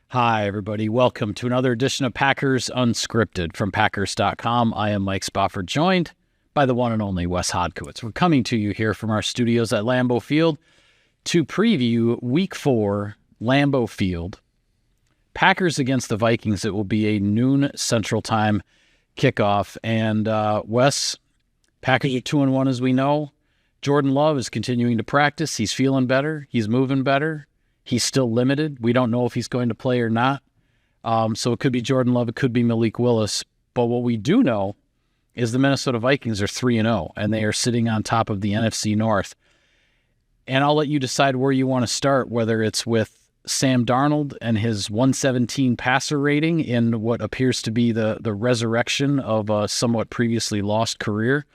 Hi, everybody. Welcome to another edition of Packers Unscripted from Packers.com. I am Mike Spofford, joined by the one and only Wes Hodkowitz. We're coming to you here from our studios at Lambeau Field to preview Week 4, Lambeau Field. Packers against the Vikings. It will be a noon Central Time kickoff. And Wes, Packers are 2-1 as we know. Jordan Love is continuing to practice. He's feeling better. He's moving better. He's still limited. We don't know if he's going to play or not. So it could be Jordan Love. It could be Malik Willis. But what we do know is the Minnesota Vikings are 3-0, and they are sitting on top of the NFC North. And I'll let you decide where you want to start, whether it's with Sam Darnold and his 117 passer rating in what appears to be the resurrection of a somewhat previously lost career,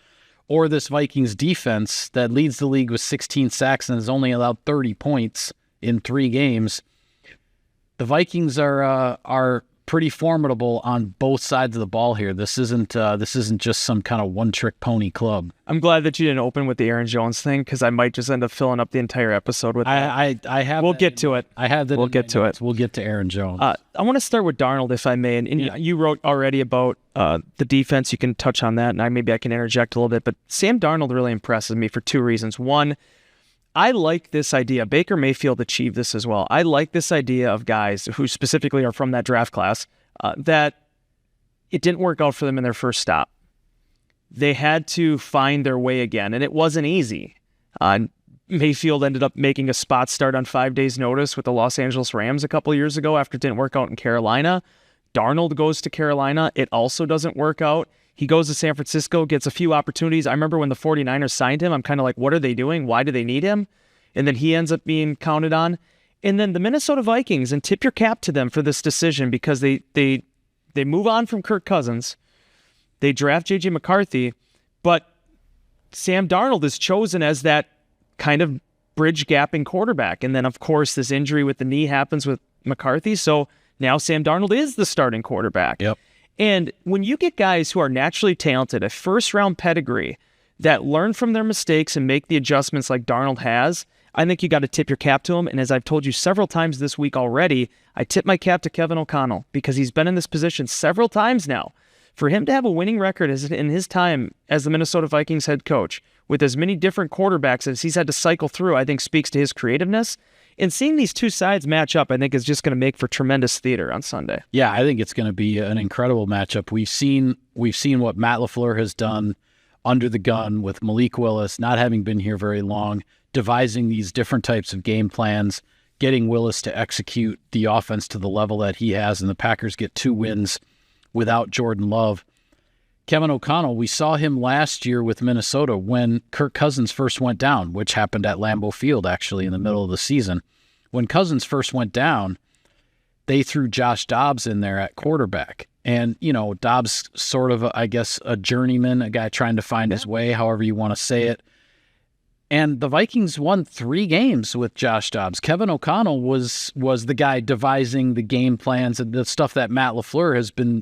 or this Vikings defense that leads the league with 16 sacks and has only allowed 30 points in 3 games. The Vikings are pretty formidable on both sides of the ball here. This isn't just some kind of one-trick pony club. I'm glad that you didn't open with the Aaron Jones thing, because I might just end up filling up the entire episode with that. I have. We'll get to it. I have that. We'll get to it. We'll get to Aaron Jones. I want to start with Darnold, if I may. And you wrote already about the defense. You can touch on that, and maybe I can interject a little bit. But Sam Darnold really impresses me for 2 reasons. One, I like this idea. Baker Mayfield achieved this as well. I like this idea of guys who specifically are from that draft class that it didn't work out for them in their first stop. They had to find their way again, and it wasn't easy. Mayfield ended up making a spot start on 5 days' notice with the Los Angeles Rams a couple years ago after it didn't work out in Carolina. Darnold goes to Carolina. It also doesn't work out. He goes to San Francisco, gets a few opportunities. I remember when the 49ers signed him, I'm kind of like, what are they doing? Why do they need him? And then he ends up being counted on. And then the Minnesota Vikings, and tip your cap to them for this decision, because they move on from Kirk Cousins. They draft J.J. McCarthy, but Sam Darnold is chosen as that kind of bridge gapping quarterback. And then, of course, this injury with the knee happens with McCarthy. So now Sam Darnold is the starting quarterback. Yep. And when you get guys who are naturally talented, a first-round pedigree, that learn from their mistakes and make the adjustments like Darnold has, I think you got to tip your cap to him. And as I've told you several times this week already, I tip my cap to Kevin O'Connell, because he's been in this position several times now. For him to have a winning record in his time as the Minnesota Vikings head coach, with as many different quarterbacks as he's had to cycle through, I think speaks to his creativeness. And seeing these two sides match up, I think, is just going to make for tremendous theater on Sunday. Yeah, I think it's going to be an incredible matchup. We've seen what Matt LaFleur has done under the gun with Malik Willis, not having been here very long, devising these different types of game plans, getting Willis to execute the offense to the level that he has, and the Packers get 2 wins without Jordan Love. Kevin O'Connell, we saw him last year with Minnesota when Kirk Cousins first went down, which happened at Lambeau Field, actually, in the middle of the season. When Cousins first went down, they threw Josh Dobbs in there at quarterback. And, Dobbs sort of, I guess, a journeyman, a guy trying to find his way, however you want to say it. And the Vikings won 3 games with Josh Dobbs. Kevin O'Connell was the guy devising the game plans and the stuff that Matt LaFleur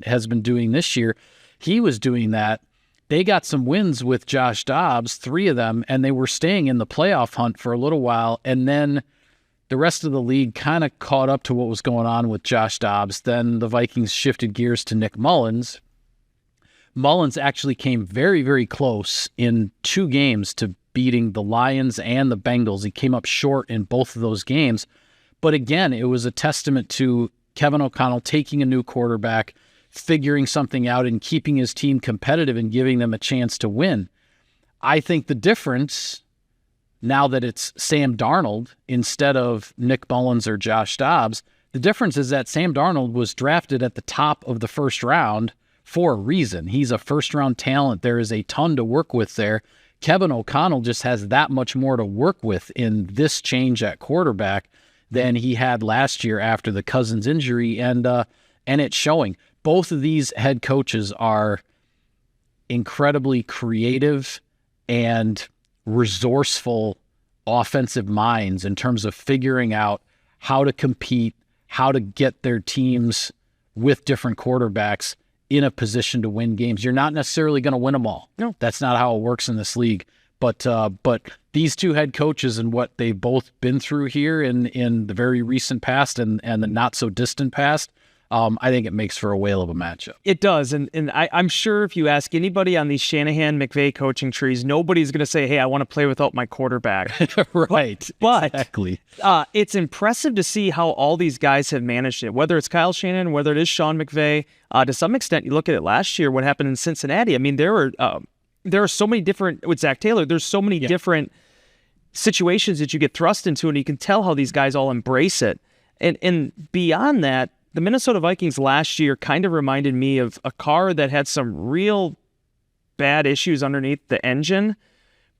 has been doing this year. He was doing that. They got some wins with Josh Dobbs, 3 of them, and they were staying in the playoff hunt for a little while. And then the rest of the league kind of caught up to what was going on with Josh Dobbs. Then the Vikings shifted gears to Nick Mullins. Mullins actually came very, very close in 2 games to beating the Lions and the Bengals. He came up short in both of those games. But again, it was a testament to Kevin O'Connell taking a new quarterback, figuring something out, and keeping his team competitive and giving them a chance to win. I think the difference, now that it's Sam Darnold instead of Nick Mullins or Josh Dobbs, the difference is that Sam Darnold was drafted at the top of the first round for a reason. He's a first-round talent. There is a ton to work with there. Kevin O'Connell just has that much more to work with in this change at quarterback than he had last year after the Cousins injury, and it's showing. Both of these head coaches are incredibly creative and resourceful offensive minds in terms of figuring out how to compete, how to get their teams with different quarterbacks in a position to win games. You're not necessarily going to win them all. No. That's not how it works in this league. But these two head coaches and what they've both been through here in the very recent past and the not so distant past, I think it makes for a whale of a matchup. It does, and I'm sure if you ask anybody on these Shanahan-McVay coaching trees, nobody's going to say, hey, I want to play without my quarterback. Right, but exactly. It's impressive to see how all these guys have managed it, whether it's Kyle Shanahan, whether it is Sean McVay. To some extent, you look at it last year, what happened in Cincinnati. I mean, there are so many different, with Zach Taylor, there's so many different situations that you get thrust into, and you can tell how these guys all embrace it. And beyond that, the Minnesota Vikings last year kind of reminded me of a car that had some real bad issues underneath the engine,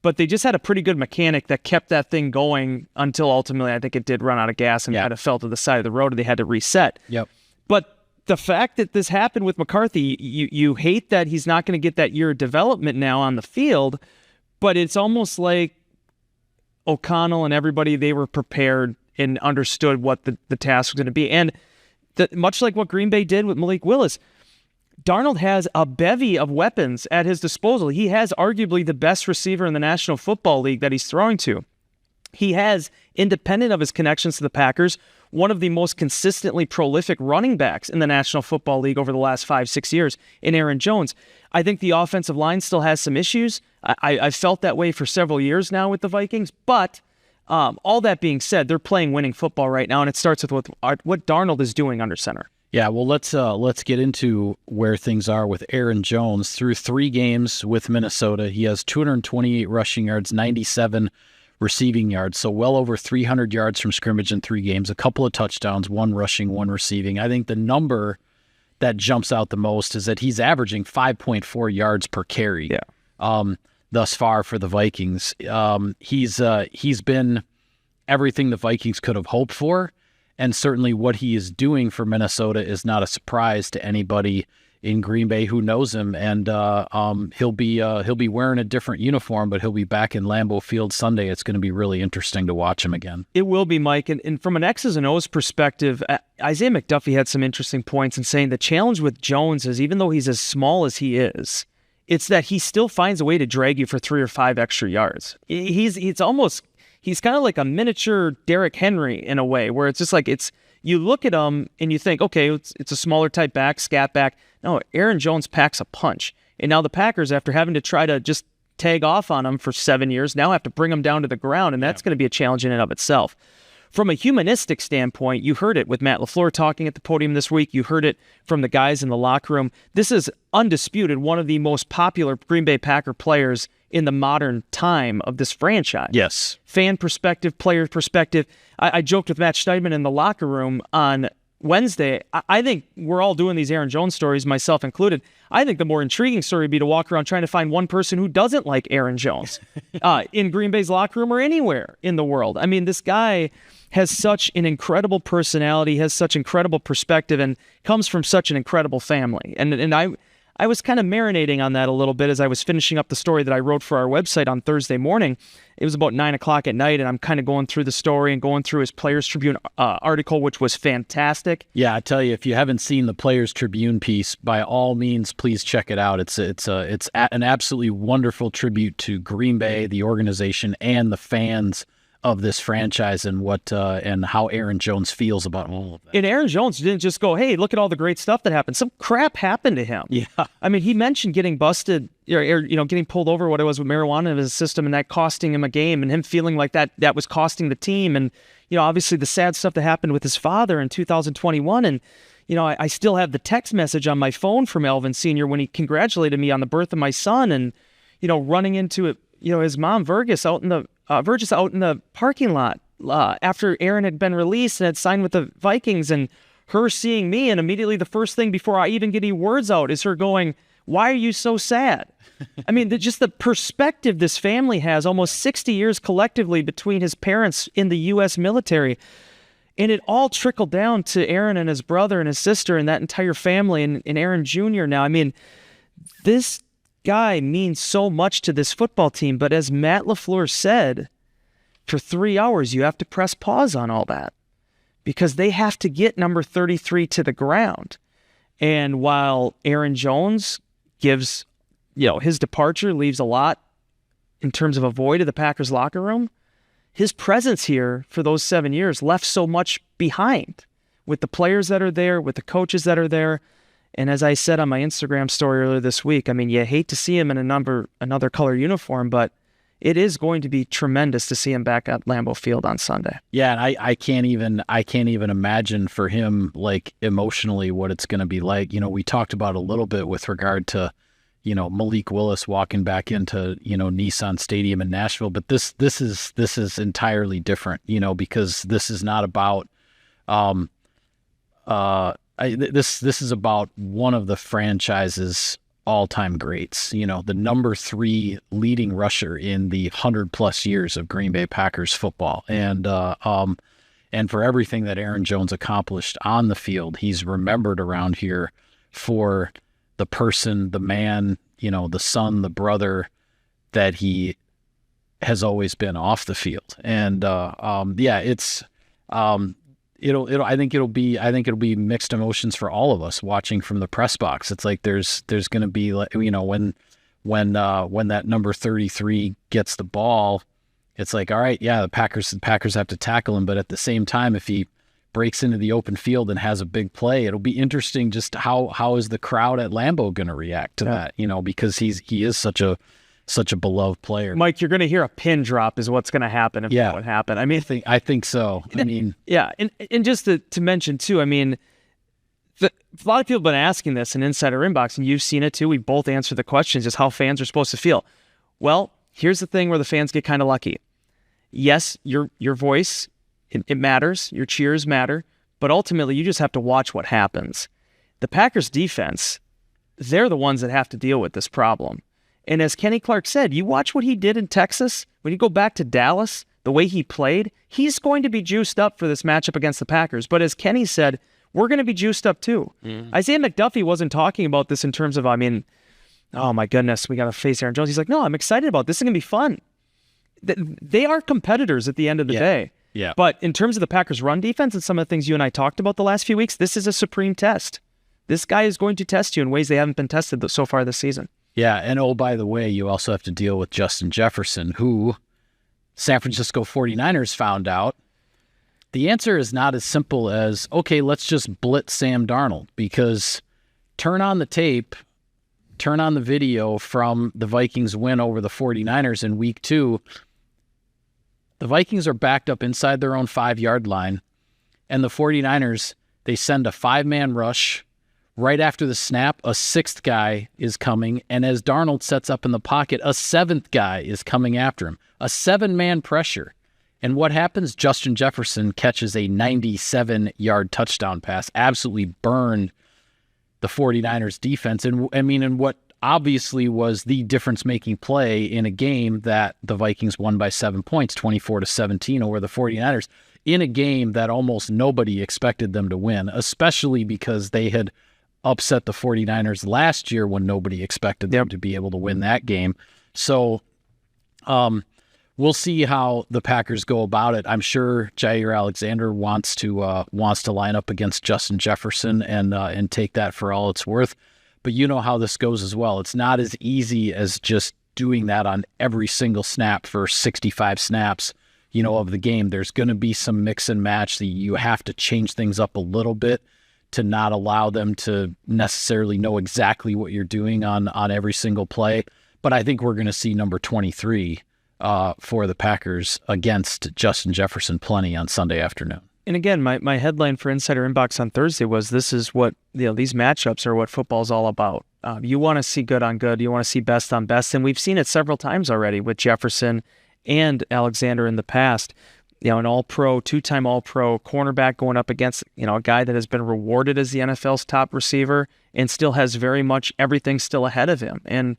but they just had a pretty good mechanic that kept that thing going until ultimately I think it did run out of gas and kind of fell to the side of the road and they had to reset. Yep. But the fact that this happened with McCarthy, you hate that he's not going to get that year of development now on the field, but it's almost like O'Connell and everybody, they were prepared and understood what the task was going to be. And much like what Green Bay did with Malik Willis, Darnold has a bevy of weapons at his disposal. He has arguably the best receiver in the National Football League that he's throwing to. He has, independent of his connections to the Packers, one of the most consistently prolific running backs in the National Football League over the last 5-6 years in Aaron Jones. I think the offensive line still has some issues. I've felt that way for several years now with the Vikings, but all that being said, they're playing winning football right now, and it starts with what Darnold is doing under center. Yeah, well, let's get into where things are with Aaron Jones. Through 3 games with Minnesota, he has 228 rushing yards, 97 receiving yards, so well over 300 yards from scrimmage in 3 games, a couple of touchdowns, 1 rushing, 1 receiving. I think the number that jumps out the most is that he's averaging 5.4 yards per carry. Thus far for the Vikings. He's been everything the Vikings could have hoped for, and certainly what he is doing for Minnesota is not a surprise to anybody in Green Bay who knows him. And he'll be wearing a different uniform, but he'll be back in Lambeau Field Sunday. It's going to be really interesting to watch him again. It will be, Mike. And from an X's and O's perspective, Isaiah McDuffie had some interesting points in saying the challenge with Jones is even though he's as small as he is, it's that he still finds a way to drag you for 3 or 5 extra yards. He's kind of like a miniature Derrick Henry in a way, where it's just like you look at him and you think, okay, it's a smaller type back, scat back. No, Aaron Jones packs a punch. And now the Packers, after having to try to just tag off on him for 7 years, now have to bring him down to the ground, and that's going to be a challenge in and of itself. From a humanistic standpoint, you heard it with Matt LaFleur talking at the podium this week. You heard it from the guys in the locker room. This is undisputed one of the most popular Green Bay Packer players in the modern time of this franchise. Yes. Fan perspective, player perspective. I joked with Matt Steidman in the locker room on Wednesday. I think we're all doing these Aaron Jones stories, myself included. I think the more intriguing story would be to walk around trying to find one person who doesn't like Aaron Jones in Green Bay's locker room or anywhere in the world. I mean, this guy has such an incredible personality, has such incredible perspective, and comes from such an incredible family. And I was kind of marinating on that a little bit as I was finishing up the story that I wrote for our website on Thursday morning. It was about 9 o'clock at night, and I'm kind of going through the story and going through his Players Tribune article, which was fantastic. Yeah, I tell you, if you haven't seen the Players Tribune piece, by all means, please check it out. It's an absolutely wonderful tribute to Green Bay, the organization, and the fans of this franchise, and what and how Aaron Jones feels about all of that. And Aaron Jones didn't just go, hey, look at all the great stuff that happened. Some crap happened to him. Yeah. I mean, he mentioned getting busted, or getting pulled over, what it was with marijuana in his system, and that costing him a game, and him feeling like that was costing the team. And, obviously the sad stuff that happened with his father in 2021. And, I still have the text message on my phone from Elvin Sr. when he congratulated me on the birth of my son, and, running into it, his mom, Vergis, out in the parking lot after Aaron had been released and had signed with the Vikings, and her seeing me, and immediately the first thing before I even get any words out is her going, "Why are you so sad?" I mean, just the perspective this family has, almost 60 years collectively between his parents in the U.S. military. And it all trickled down to Aaron and his brother and his sister and that entire family, and Aaron Jr. now. I mean, this guy means so much to this football team, but as Matt LaFleur said, for 3 hours you have to press pause on all that because they have to get number 33 to the ground. And while Aaron Jones gives, his departure leaves a lot in terms of a void of the Packers locker room, his presence here for those 7 years left so much behind with the players that are there, with the coaches that are there. And as I said on my Instagram story earlier this week, I mean, you hate to see him in another color uniform, but it is going to be tremendous to see him back at Lambeau Field on Sunday. Yeah, and I can't even imagine for him, like, emotionally what it's going to be like. You know, we talked about a little bit with regard to, you know, Malik Willis walking back into, you know, Nissan Stadium in Nashville, but this is entirely different, you know, because this is not about this is about one of the franchise's all-time greats, you know, the number 3 leading rusher in the 100+ years of Green Bay Packers football. And for everything that Aaron Jones accomplished on the field, he's remembered around here for the person, the man, you know, the son, the brother that he has always been off the field. And I think it'll be mixed emotions for all of us watching from the press box. It's like there's going to be, you know, when that number 33 gets the ball, it's like, all right, yeah, the Packers have to tackle him, but at the same time, if he breaks into the open field and has a big play, it'll be interesting just how is the crowd at Lambeau going to react to that, you know, because he is such a beloved player. Mike, you're going to hear a pin drop is what's going to happen if that would happen. I mean, I think so. I mean, yeah, and just to mention too, I mean, a lot of people have been asking this in Insider Inbox, and you've seen it too. We both answered the questions, just how fans are supposed to feel. Well, here's the thing where the fans get kind of lucky. Yes, your voice, it matters. Your cheers matter. But ultimately, you just have to watch what happens. The Packers defense, they're the ones that have to deal with this problem. And as Kenny Clark said, you watch what he did in Texas. When you go back to Dallas, the way he played, he's going to be juiced up for this matchup against the Packers. But as Kenny said, we're going to be juiced up too. Mm-hmm. Isaiah McDuffie wasn't talking about this in terms of, I mean, oh my goodness, we got to face Aaron Jones. He's like, no, I'm excited about this. This is going to be fun. They are competitors at the end of the day. Yeah. But in terms of the Packers' run defense and some of the things you and I talked about the last few weeks, this is a supreme test. This guy is going to test you in ways they haven't been tested so far this season. Yeah, and oh, by the way, you also have to deal with Justin Jefferson, who San Francisco 49ers found out. The answer is not as simple as, okay, let's just blitz Sam Darnold, because turn on the tape, turn on the video from the Vikings win over the 49ers in week 2. The Vikings are backed up inside their own 5-yard line, and the 49ers, they send a 5-man rush. Right after the snap, a 6th guy is coming, and as Darnold sets up in the pocket, a 7th guy is coming after him. A 7-man pressure. And what happens? Justin Jefferson catches a 97-yard touchdown pass, absolutely burned the 49ers defense. And I mean, and what obviously was the difference-making play in a game that the Vikings won by 7 points, 24-17 over the 49ers, in a game that almost nobody expected them to win, especially because they had upset the 49ers last year when nobody expected them to be able to win that game. So we'll see how the Packers go about it. I'm sure Jair Alexander wants to line up against Justin Jefferson and take that for all it's worth. But you know how this goes as well. It's not as easy as just doing that on every single snap for 65 snaps, you know, of the game. There's going to be some mix and match that you have to change things up a little bit to not allow them to necessarily know exactly what you're doing on every single play. But I think we're going to see number 23 for the Packers against Justin Jefferson plenty on Sunday afternoon. And again, my headline for Insider Inbox on Thursday was, this is what, you know, these matchups are what football's all about. You want to see good on good. You want to see best on best. And we've seen it several times already with Jefferson and Alexander in the past. You know, an all-pro, 2-time all-pro cornerback going up against, you know, a guy that has been rewarded as the NFL's top receiver and still has very much everything still ahead of him. And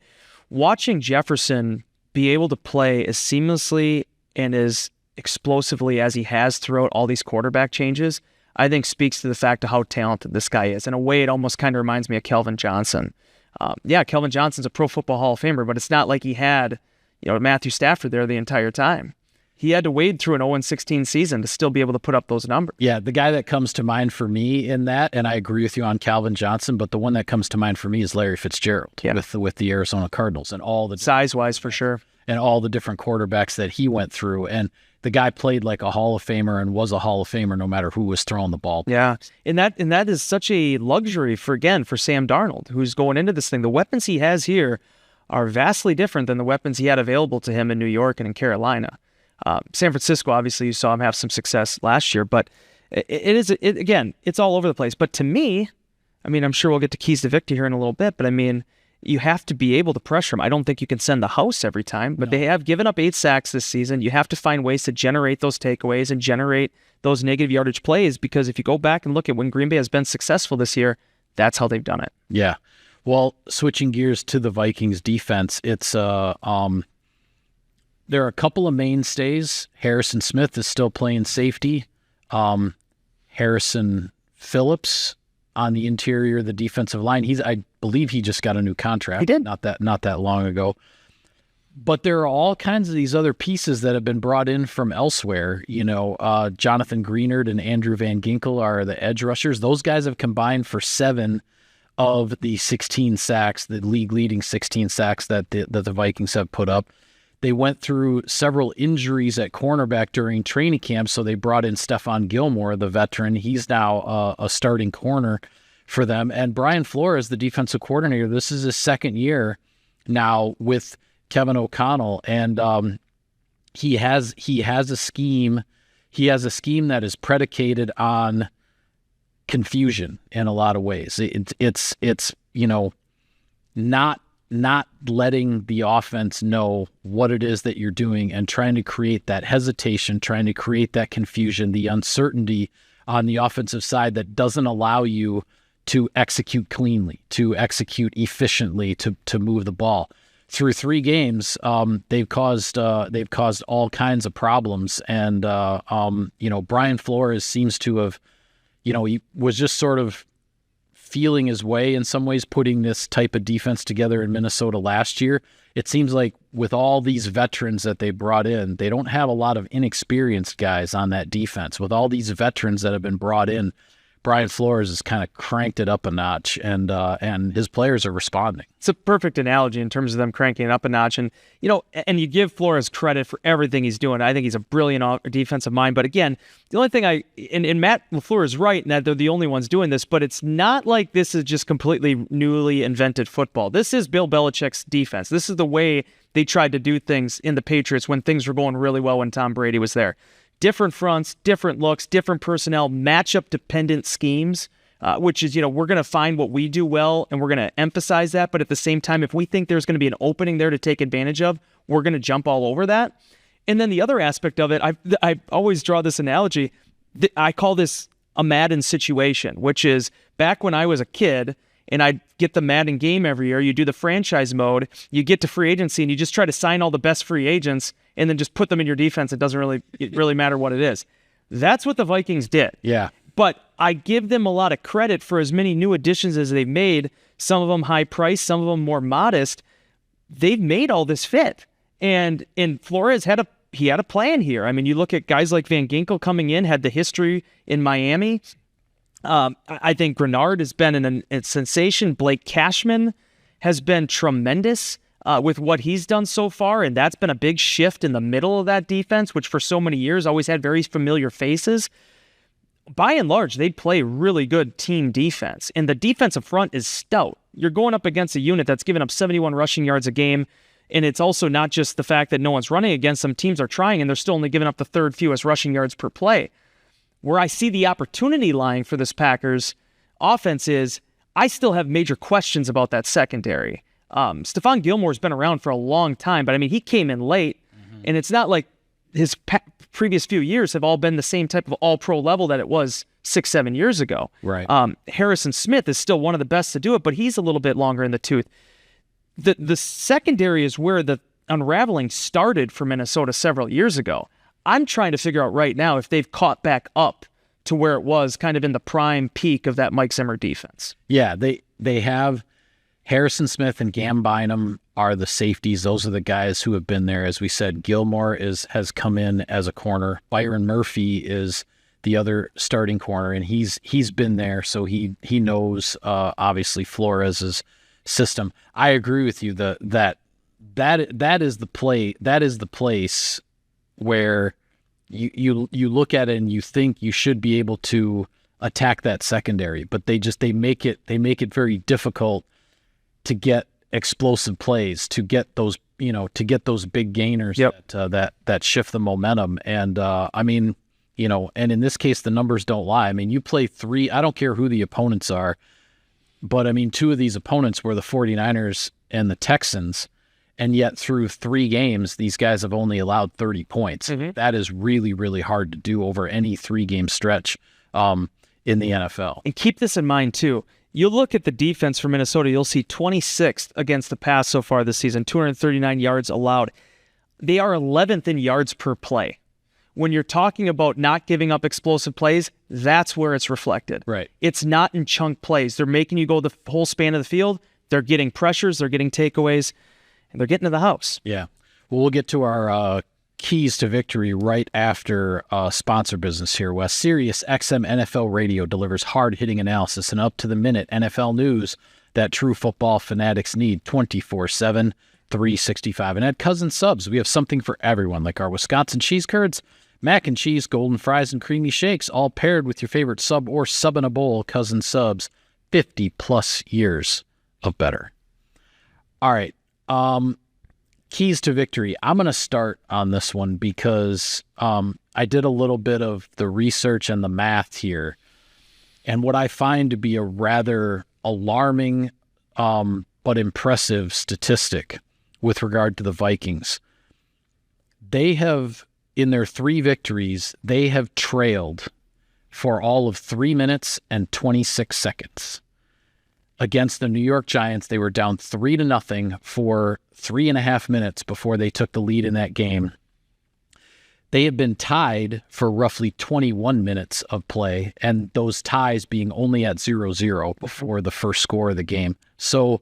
watching Jefferson be able to play as seamlessly and as explosively as he has throughout all these quarterback changes, I think speaks to the fact of how talented this guy is. In a way, it almost kind of reminds me of Kelvin Johnson. Kelvin Johnson's a Pro Football Hall of Famer, but it's not like he had, you know, Matthew Stafford there the entire time. He had to wade through an 0-16 season to still be able to put up those numbers. Yeah, the guy that comes to mind for me in that, and I agree with you on Calvin Johnson, but the one that comes to mind for me is Larry Fitzgerald with the Arizona Cardinals and all the size-wise for sure. and all the different quarterbacks that he went through. And the guy played like a Hall of Famer and was a Hall of Famer no matter who was throwing the ball. Yeah, and that is such a luxury for Sam Darnold, who's going into this thing. The weapons he has here are vastly different than the weapons he had available to him in New York and in Carolina. San Francisco, obviously, you saw him have some success last year, but again, it's all over the place. But to me, I mean, I'm sure we'll get to keys to victory here in a little bit, but I mean, you have to be able to pressure him. I don't think you can send the house every time, but They have given up 8 sacks this season. You have to find ways to generate those takeaways and generate those negative yardage plays, because if you go back and look at when Green Bay has been successful this year, that's how they've done it. Yeah. Well, switching gears to the Vikings defense, it's there are a couple of mainstays. Harrison Smith is still playing safety. Harrison Phillips on the interior of the defensive line. I believe he just got a new contract. He did. Not that long ago. But there are all kinds of these other pieces that have been brought in from elsewhere. Jonathan Greenard and Andrew Van Ginkel are the edge rushers. Those guys have combined for 7 of the 16 sacks, the league-leading 16 sacks that the Vikings have put up. They went through several injuries at cornerback during training camp, so they brought in Stephon Gilmore, the veteran. He's now a starting corner for them. And Brian Flores, the defensive coordinator, this is his second year now with Kevin O'Connell, and he has a scheme. He has a scheme that is predicated on confusion in a lot of ways. It's not letting the offense know what it is that you're doing and trying to create that hesitation, trying to create that confusion, the uncertainty on the offensive side that doesn't allow you to execute cleanly, to execute efficiently, to move the ball. Through 3 games, they've caused all kinds of problems, and Brian Flores seems to have, he was just sort of feeling his way in some ways, putting this type of defense together in Minnesota last year. It seems like with all these veterans that they brought in, they don't have a lot of inexperienced guys on that defense. With all these veterans that have been brought in, Brian Flores has kind of cranked it up a notch, and his players are responding. It's a perfect analogy in terms of them cranking it up a notch. And, and you give Flores credit for everything he's doing. I think he's a brilliant defensive mind. But again, the only thing and Matt LaFleur is right in that they're the only ones doing this, but it's not like this is just completely newly invented football. This is Bill Belichick's defense. This is the way they tried to do things in the Patriots when things were going really well when Tom Brady was there. Different fronts, different looks, different personnel, matchup-dependent schemes, which is, we're going to find what we do well, and we're going to emphasize that. But at the same time, if we think there's going to be an opening there to take advantage of, we're going to jump all over that. And then the other aspect of it, I always draw this analogy. I call this a Madden situation, which is back when I was a kid and I'd get the Madden game every year. You do the franchise mode, you get to free agency, and you just try to sign all the best free agents and then just put them in your defense. It doesn't really matter what it is. That's what the Vikings did. Yeah. But I give them a lot of credit for as many new additions as they've made, some of them high price, some of them more modest. They've made all this fit. And Flores had a plan here. I mean, you look at guys like Van Ginkel coming in, had the history in Miami. I think Grenard has been a sensation. Blake Cashman has been tremendous with what he's done so far, and that's been a big shift in the middle of that defense, which for so many years always had very familiar faces. By and large, they play really good team defense, and the defensive front is stout. You're going up against a unit that's given up 71 rushing yards a game, and it's also not just the fact that no one's running against them. Teams are trying, and they're still only giving up the 3rd fewest rushing yards per play. Where I see the opportunity lying for this Packers offense is I still have major questions about that secondary. Stephon Gilmore's been around for a long time, but I mean, he came in late, and it's not like his previous few years have all been the same type of all-pro level that it was 6-7 years ago. Right. Harrison Smith is still one of the best to do it, but he's a little bit longer in the tooth. The secondary is where the unraveling started for Minnesota several years ago. I'm trying to figure out right now if they've caught back up to where it was kind of in the prime peak of that Mike Zimmer defense. Yeah, they have Harrison Smith and Gam Bynum are the safeties. Those are the guys who have been there. As we said, Gilmore has come in as a corner. Byron Murphy is the other starting corner, and he's been there, so he knows obviously Flores's system. I agree with you that that is the play. That is the place where you look at it and you think you should be able to attack that secondary, but they make it very difficult to get explosive plays, to get those big gainers that shift the momentum. And and in this case, the numbers don't lie. I mean, you play three, I don't care who the opponents are, but I mean, two of these opponents were the 49ers and the Texans, and yet through 3 games, these guys have only allowed 30 points. Mm-hmm. That is really, really hard to do over any 3-game stretch in the NFL. And keep this in mind, too. You look at the defense for Minnesota, you'll see 26th against the pass so far this season, 239 yards allowed. They are 11th in yards per play. When you're talking about not giving up explosive plays, that's where it's reflected. Right. It's not in chunk plays. They're making you go the whole span of the field. They're getting pressures. They're getting takeaways. And they're getting to the house. Yeah. Well, we'll get to our keys to victory right after sponsor business here, Wes. Sirius XM NFL Radio delivers hard-hitting analysis and up-to-the-minute NFL news that true football fanatics need 24/7, 365. And at Cousin Subs, we have something for everyone, like our Wisconsin cheese curds, mac and cheese, golden fries, and creamy shakes, all paired with your favorite sub or sub in a bowl. Cousin Subs, 50-plus years of better. All right. Keys to victory. I'm going to start on this one because I did a little bit of the research and the math here. And what I find to be a rather alarming but impressive statistic with regard to the Vikings. They have, in their 3 victories, they have trailed for all of 3 minutes and 26 seconds. Against the New York Giants, they were down 3-0 for 3.5 minutes before they took the lead in that game. They have been tied for roughly 21 minutes of play, and those ties being only at 0-0 before the first score of the game. So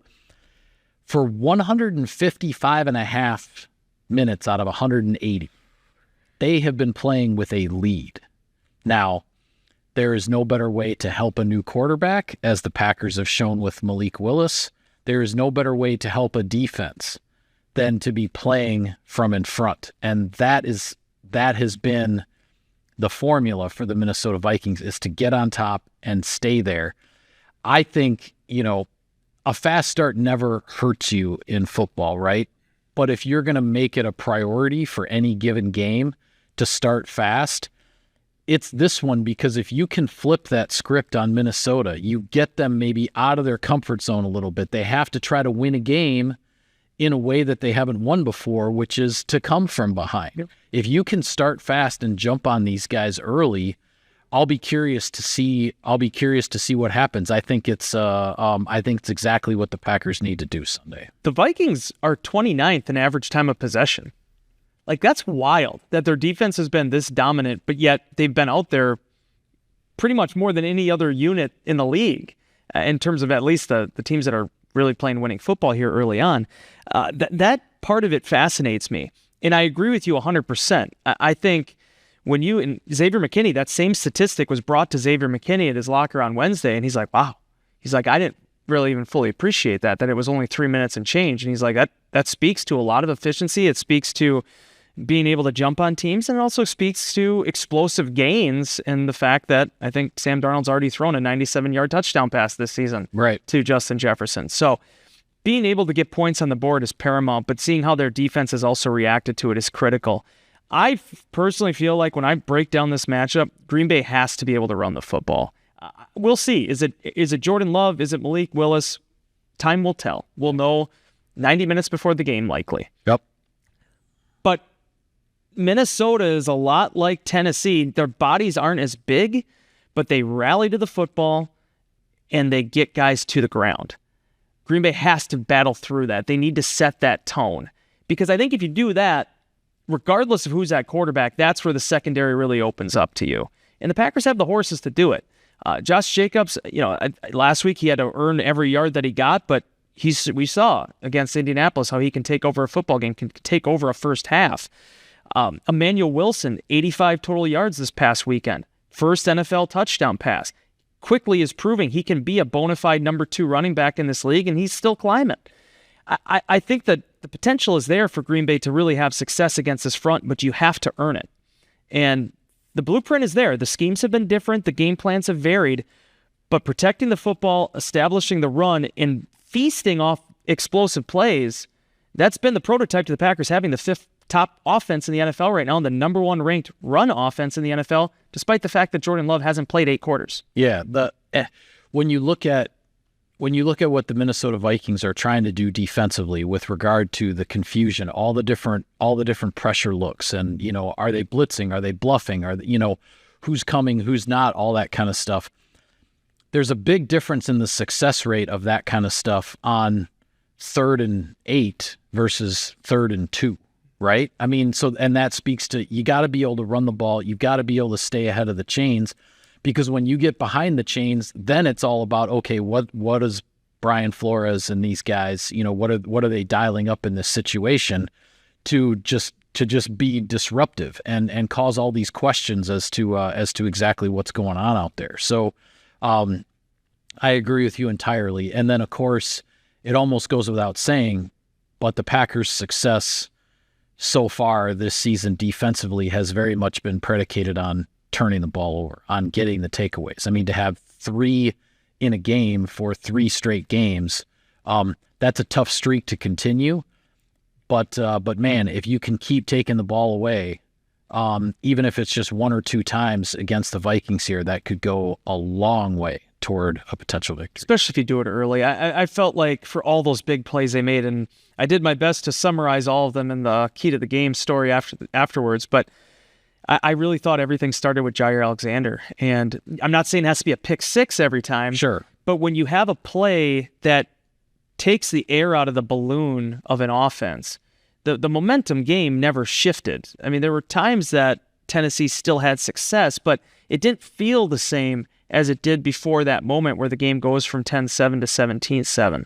for 155.5 minutes out of 180, they have been playing with a lead. Now, there is no better way to help a new quarterback, as the Packers have shown with Malik Willis. There is no better way to help a defense than to be playing from in front. And that has been the formula for the Minnesota Vikings, is to get on top and stay there. I think, a fast start never hurts you in football, right? But if you're going to make it a priority for any given game to start fast, it's this one, because if you can flip that script on Minnesota, you get them maybe out of their comfort zone a little bit. They have to try to win a game in a way that they haven't won before, which is to come from behind. Yep. If you can start fast and jump on these guys early, I'll be curious to see what happens. I think it's exactly what the Packers need to do Sunday. The Vikings are 29th in average time of possession. Like, that's wild that their defense has been this dominant, but yet they've been out there pretty much more than any other unit in the league in terms of at least the teams that are really playing winning football here early on. That part of it fascinates me. And I agree with you 100%. I think when and Xavier McKinney, that same statistic was brought to Xavier McKinney at his locker on Wednesday, and he's like, wow. He's like, I didn't really even fully appreciate that it was only 3 minutes and change. And he's like, that speaks to a lot of efficiency. It speaks to being able to jump on teams, and it also speaks to explosive gains and the fact that I think Sam Darnold's already thrown a 97-yard touchdown pass this season to Justin Jefferson. So being able to get points on the board is paramount, but seeing how their defense has also reacted to it is critical. I personally feel like when I break down this matchup, Green Bay has to be able to run the football. We'll see. Is it Jordan Love? Is it Malik Willis? Time will tell. We'll know 90 minutes before the game, likely. Yep. But Minnesota is a lot like Tennessee. Their bodies aren't as big, but they rally to the football and they get guys to the ground. Green Bay has to battle through that. They need to set that tone, because I think if you do that, regardless of who's at quarterback, that's where the secondary really opens up to you. And the Packers have the horses to do it. Josh Jacobs, last week he had to earn every yard that he got, but we saw against Indianapolis how he can take over a football game, can take over a first half. Emmanuel Wilson, 85 total yards this past weekend. First NFL touchdown pass. Quickly is proving he can be a bona fide number 2 running back in this league, and he's still climbing. I think that the potential is there for Green Bay to really have success against this front, but you have to earn it. And the blueprint is there. The schemes have been different. The game plans have varied. But protecting the football, establishing the run, and feasting off explosive plays, that's been the prototype to the Packers having the 5th top offense in the NFL right now and the number 1 ranked run offense in the NFL, despite the fact that Jordan Love hasn't played 8 quarters. Yeah, when you look at what the Minnesota Vikings are trying to do defensively with regard to the confusion, all the different pressure looks, and are they blitzing, are they bluffing, who's coming, who's not, all that kind of stuff. There's a big difference in the success rate of that kind of stuff on 3rd and 8 versus 3rd and 2, right? I mean, and that speaks to, you got to be able to run the ball, you've got to be able to stay ahead of the chains. Because when you get behind the chains, then it's all about, okay, what is Brian Flores and these guys, what are they dialing up in this situation to just be disruptive and cause all these questions as to exactly what's going on out there. So I agree with you entirely. And then of course it almost goes without saying, but the Packers' success so far this season defensively has very much been predicated on turning the ball over, on getting the takeaways. I mean, to have 3 in a game for 3 straight games, that's a tough streak to continue. But man, if you can keep taking the ball away, even if it's just 1 or 2 times against the Vikings here, that could go a long way toward a potential victory. Especially if you do it early. I felt like for all those big plays they made, and I did my best to summarize all of them in the Key to the Game story afterwards, but I really thought everything started with Jair Alexander. And I'm not saying it has to be a pick 6 every time. Sure. But when you have a play that takes the air out of the balloon of an offense, the momentum game never shifted. I mean, there were times that Tennessee still had success, but it didn't feel the same as it did before that moment where the game goes from 10-7 to 17-7.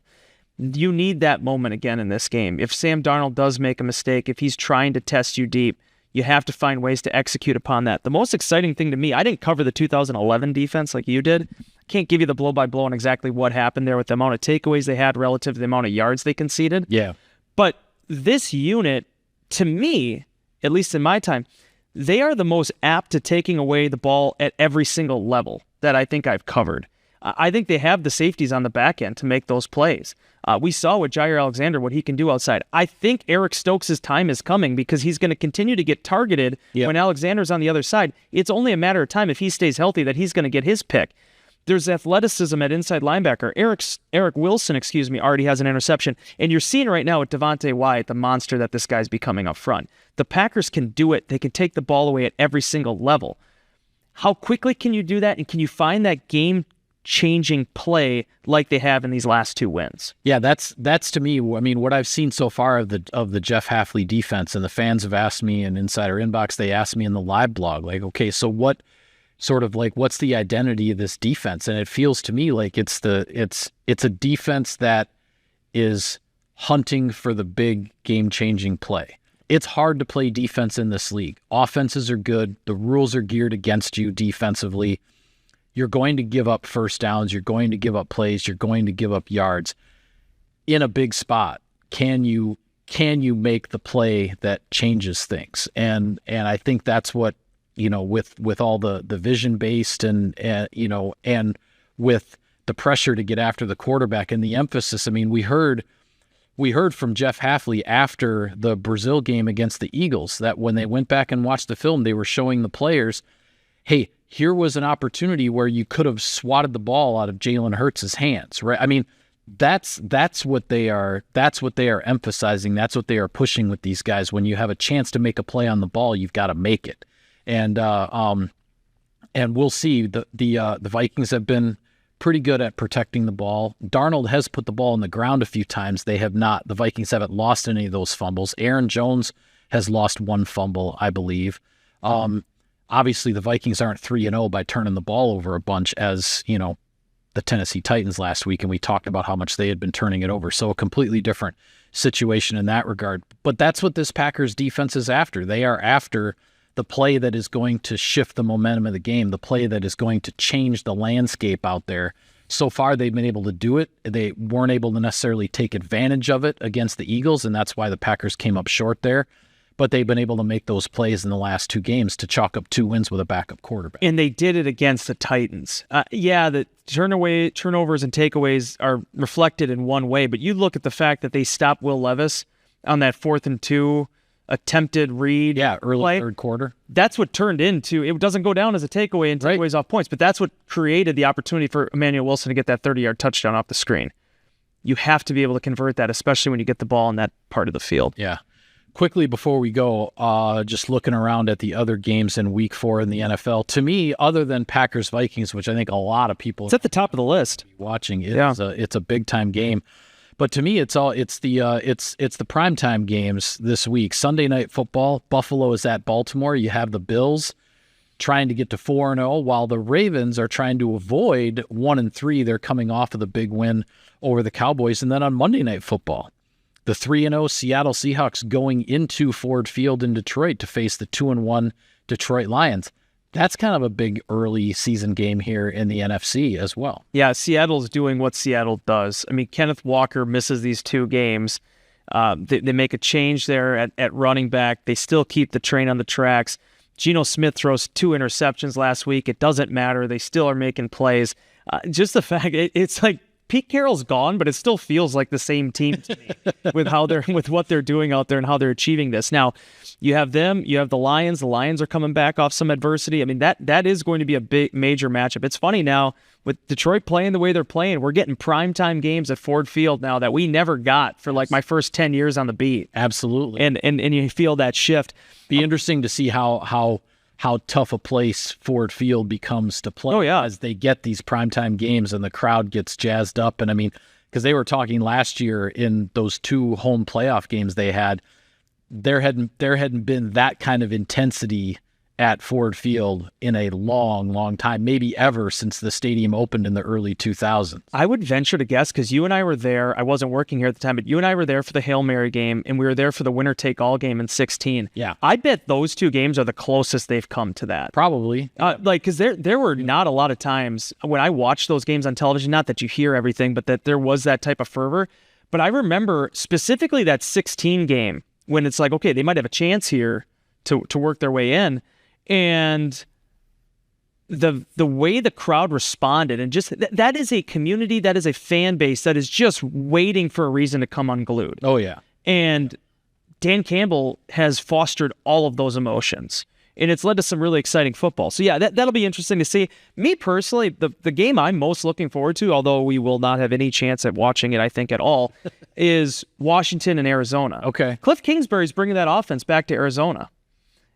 You need that moment again in this game. If Sam Darnold does make a mistake, if he's trying to test you deep, you have to find ways to execute upon that. The most exciting thing to me, I didn't cover the 2011 defense like you did. Can't give you the blow-by-blow on exactly what happened there with the amount of takeaways they had relative to the amount of yards they conceded. Yeah. But this unit, to me, at least in my time, they are the most apt to taking away the ball at every single level that I think I've covered. I think they have the safeties on the back end to make those plays. We saw with Jair Alexander what he can do outside. I think Eric Stokes' time is coming because he's going to continue to get targeted when Alexander's on the other side. It's only a matter of time if he stays healthy that he's going to get his pick. There's athleticism at inside linebacker. Eric Wilson, already has an interception. And you're seeing right now with Devontae Wyatt, the monster that this guy's becoming up front. The Packers can do it. They can take the ball away at every single level. How quickly can you do that? And can you find that game-changing play like they have in these last 2 wins? Yeah, that's to me, I mean, what I've seen so far of the Jeff Hafley defense, and the fans have asked me in Insider Inbox, they asked me in the live blog, like, okay, so what's the identity of this defense? And it feels to me like it's a defense that is hunting for the big game-changing play. It's hard to play defense in this league. Offenses are good. The rules are geared against you defensively. You're going to give up first downs. You're going to give up plays. You're going to give up yards in a big spot. Can you make the play that changes things? And I think that's what, with all the vision based and with the pressure to get after the quarterback and the emphasis. I mean, we heard from Jeff Hafley after the Brazil game against the Eagles that when they went back and watched the film, they were showing the players, hey, here was an opportunity where you could have swatted the ball out of Jalen Hurts' hands, right? I mean, that's what they are emphasizing. That's what they are pushing with these guys. When you have a chance to make a play on the ball, you've got to make it. And we'll see. The Vikings have been pretty good at protecting the ball. Darnold has put the ball on the ground a few times. They have not. The Vikings haven't lost any of those fumbles. Aaron Jones has lost 1 fumble, I believe. Obviously, the Vikings aren't 3-0 by turning the ball over a bunch, as the Tennessee Titans last week, and we talked about how much they had been turning it over. So a completely different situation in that regard. But that's what this Packers defense is after. They are after the play that is going to shift the momentum of the game, the play that is going to change the landscape out there So far, they've been able to do it. They weren't able to necessarily take advantage of it against the Eagles, and that's why the Packers came up short there. But they've been able to make those plays in the last 2 games to chalk up 2 wins with a backup quarterback. And they did it against the Titans. The turnovers and takeaways are reflected in one way, but you look at the fact that they stopped Will Levis on that 4th and 2 attempted read. Yeah, early play. third quarter. That's what turned into, it doesn't go down as a takeaway and takeaways off points, but that's what created the opportunity for Emmanuel Wilson to get that 30-yard touchdown off the screen. You have to be able to convert that, especially when you get the ball in that part of the field. Yeah. Quickly before we go, just looking around at the other games in Week 4 in the NFL. To me, other than Packers-Vikings, which I think a lot of people it's at the top of the list watching, it's a big time game. But to me, it's the primetime games this week. Sunday Night Football. Buffalo is at Baltimore. You have the Bills trying to get to 4-0, while the Ravens are trying to avoid 1-3. They're coming off of the big win over the Cowboys, and then on Monday Night Football, the 3-0 Seattle Seahawks going into Ford Field in Detroit to face the 2-1 Detroit Lions. That's kind of a big early season game here in the NFC as well. Yeah, Seattle's doing what Seattle does. I mean, Kenneth Walker misses these 2 games. They make a change there at running back. They still keep the train on the tracks. Geno Smith throws 2 interceptions last week. It doesn't matter. They still are making plays. Just the fact, it's like Pete Carroll's gone, but it still feels like the same team to me with what they're doing out there and how they're achieving this. Now, you have them, you have the Lions. The Lions are coming back off some adversity. I mean, that is going to be a big major matchup. It's funny now with Detroit playing the way they're playing, we're getting primetime games at Ford Field now that we never got for like my first 10 years on the beat. Absolutely. And you feel that shift. Be interesting to see how tough a place Ford Field becomes to play as they get these primetime games and the crowd gets jazzed up. And I mean, because they were talking last year in those 2 home playoff games they had, there hadn't been that kind of intensity at Ford Field in a long, long time, maybe ever since the stadium opened in the early 2000s. I would venture to guess, because you and I were there. I wasn't working here at the time, but you and I were there for the Hail Mary game, and we were there for the winner-take-all game in 2016. Yeah. I bet those 2 games are the closest they've come to that. Probably. Because there were not a lot of times when I watched those games on television, not that you hear everything, but that there was that type of fervor. But I remember specifically that 16 game when it's like, okay, they might have a chance here to work their way in. And the way the crowd responded, and just that is a community, that is a fan base that is just waiting for a reason to come unglued. Oh, yeah. And Dan Campbell has fostered all of those emotions, and it's led to some really exciting football. So, yeah, that'll be interesting to see. Me personally, the game I'm most looking forward to, although we will not have any chance at watching it, I think, at all, is Washington and Arizona. Okay. Cliff Kingsbury's bringing that offense back to Arizona.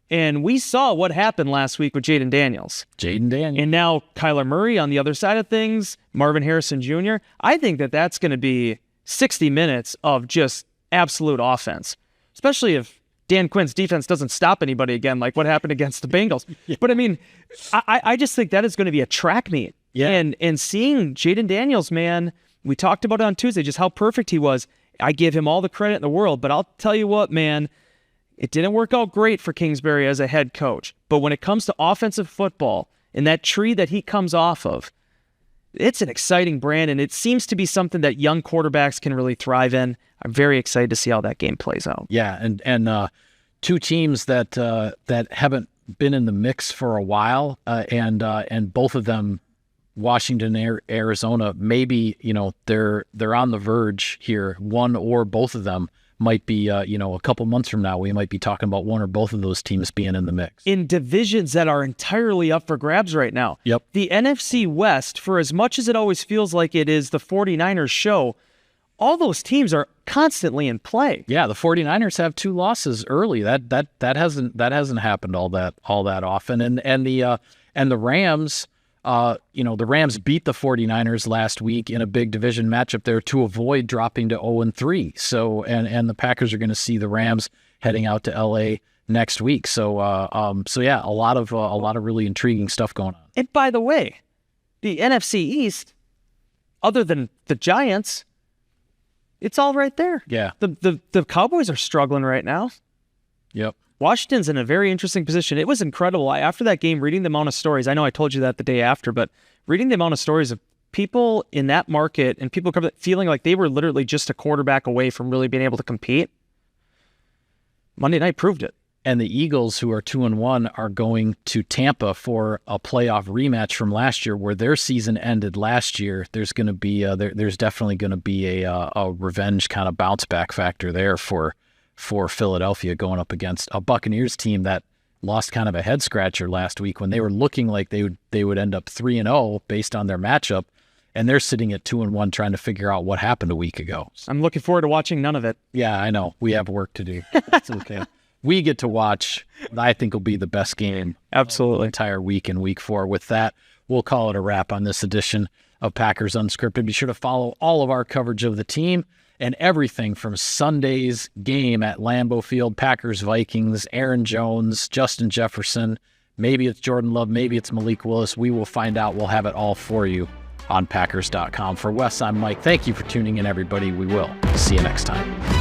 And we saw what happened last week with Jaden Daniels. And now Kyler Murray on the other side of things, Marvin Harrison Jr. I think that's going to be 60 minutes of just absolute offense, especially if Dan Quinn's defense doesn't stop anybody again, like what happened against the Bengals. Yeah. But, I mean, I just think that is going to be a track meet. Yeah. And seeing Jaden Daniels, man, we talked about it on Tuesday, just how perfect he was. I give him all the credit in the world, but I'll tell you what, man, it didn't work out great for Kingsbury as a head coach. But when it comes to offensive football and that tree that he comes off of, it's an exciting brand, and it seems to be something that young quarterbacks can really thrive in. I'm very excited to see how that game plays out. Yeah, and 2 teams that haven't been in the mix for a while, and both of them, Washington and Arizona, maybe they're on the verge here. One or both of them might be, a couple months from now, we might be talking about one or both of those teams being in the mix. In divisions that are entirely up for grabs right now. Yep. The NFC West, for as much as it always feels like it is the 49ers show, all those teams are constantly in play. Yeah, the 49ers have 2 losses early. That hasn't happened all that often. And the Rams, the Rams beat the 49ers last week in a big division matchup there to avoid dropping to 0-3. So, and the Packers are going to see the Rams heading out to LA next week. So yeah, a lot of really intriguing stuff going on. And by the way, the NFC East, other than the Giants, it's all right there. Yeah. The Cowboys are struggling right now. Yep. Washington's in a very interesting position. It was incredible. After that game, reading the amount of stories, I know I told you that the day after, but reading the amount of stories of people in that market and people feeling like they were literally just a quarterback away from really being able to compete, Monday night proved it. And the Eagles, who are 2-1, are going to Tampa for a playoff rematch from last year, where their season ended last year. There's going to be there's definitely going to be a revenge kind of bounce back factor there for Philadelphia going up against a Buccaneers team that lost kind of a head scratcher last week when they were looking like they would end up 3-0 based on their matchup, and they're sitting at 2-1 trying to figure out what happened a week ago. I'm looking forward to watching none of it. Yeah, I know. We have work to do. It's okay. We get to watch, I think, will be the best game absolutely the entire week in week 4. With that, we'll call it a wrap on this edition of Packers Unscripted. Be sure to follow all of our coverage of the team and everything from Sunday's game at Lambeau Field, Packers, Vikings, Aaron Jones, Justin Jefferson. Maybe it's Jordan Love, maybe it's Malik Willis. We will find out. We'll have it all for you on Packers.com. For Wes, I'm Mike. Thank you for tuning in, everybody. We will see you next time.